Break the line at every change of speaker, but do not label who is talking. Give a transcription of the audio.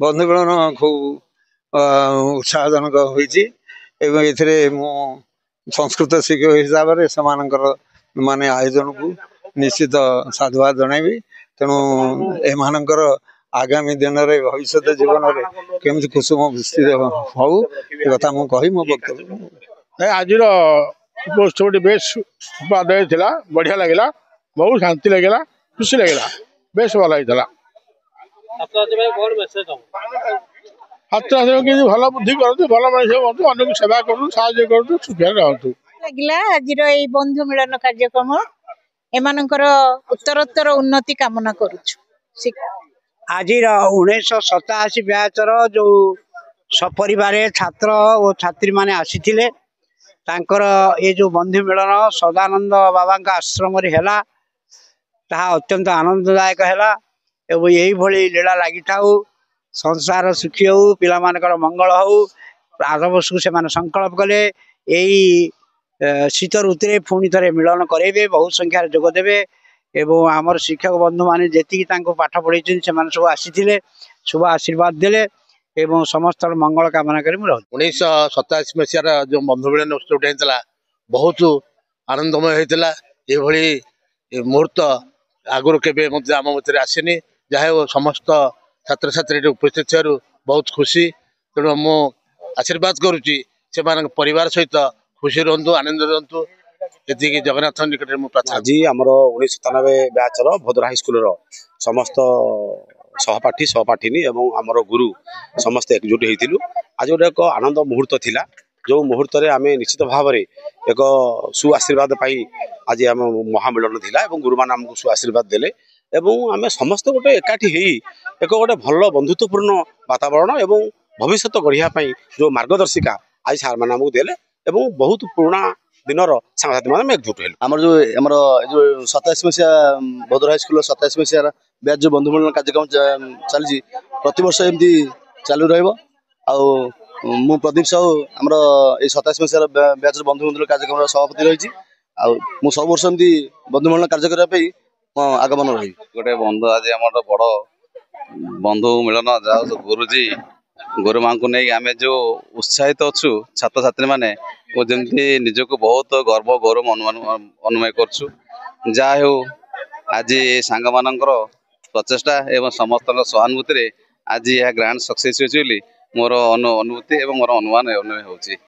बंधु मिलन खूब उत्साहजनक होती मु संस्कृत शिक्षक हिसाब से माने आयोजन को निश्चित साधुवाद जनइबी। तेणु एमानकर आगामी दिन में भविष्य जीवन में केमी कुसुम वृष्टि हो कथा मुझे मो वक्तव्य
आज पोस्ट बेस उपाध्याय था बढ़िया लगे बहुत शांति लगे खुशी लगे बेस भल होता भल बुद्धि करूँ भल मनुष्य हूँ अन्न सेवा करूँ साहय करूँ सुखी रहतु
लगे आज बंधु मिलन कार्यक्रम एमानकर उत्तरोत्तर उन्नति कामना करुछु।
आज 1987 बैचर जो सपरिवार छात्र और छात्री माने आसीथिले तांकर ये जो बंधु मिलन सदानंद बाबा आश्रम है अत्यंत आनंददायक है। यही भली लीला लगी था संसार सुखी हो पिला मानकर मंगल हो आर वर्ष को से संकल्प कले यही शीत ऋतु पुणी थे मिलन करेंगे बहुत संख्यार जोगदेवे एवं आमर शिक्षक बंधु मैंने जी पाठ पढ़े सब आसी शुभ आशीर्वाद देले एवं समस्त मंगल कामना कर
1987 मसीहार जो बंधु मिलन उत्सव होता बहुत आनंदमय होता ये मुहूर्त आगुरी केवे आम मत आसनी जहाँ समस्त छात्र छात्री उपस्थित थी बहुत खुशी। तेणु मु आशीर्वाद करुच्ची से परिवार सहित खुशी रुहतु आनंद रुहतु ये जगन्नाथ निकट में प्रार्थना।
आज आमर 1997 बैचर भद्र हाईस्कल समस्त सहपाठी सहपाठिनी एवं आमर गुरु समस्त एकजुट होती आज गोटे एक आनंद मुहूर्त थिला जो मुहूर्त आम निश्चित भाव में एक सुआशीर्वाद पाई आज आम महामिलन थिला एवं गुरु मान आमको सुआशीर्वाद देले एवं आम समस्त गोटे एकाठी एक गोटे भल बंधुत्वपूर्ण वातावरण एवं भविष्य गढ़िया जो मार्गदर्शिका आज सार मैंने आमको देले एवं बहुत पुराना दिनर सांगसाथी मैंने एकजुट हेलु।
आमर जो 27 मसीहा भद्र हाईस्कल 27 मसीहार बैच जो बंधु मिलन कार्यक्रम चली प्रत वर्ष एमती चालू रु मु प्रदीप साहू आमर 27 मसीहार बैच बंधु मिलन कार्यक्रम सभापति रही मु सब वर्ष एमती बंधु मिलन कार्य करने आगमन रही
गोटे बंधु आज आम बड़ बंधु मिलन जहाँ गुरुजी गुरु माँ को नहीं आम जो उत्साहित अच्छु छात्र छात्री मैंने जमी निजक बहुत गर्व गौरव अनुमय करछु जहाँ हो आज सांग मानकर प्रचेषा एवं समस्त सहानुभूति आज यह ग्रांड सक्सेस मोर अनुभूति एवं मोर अनुमान अनुमय होची।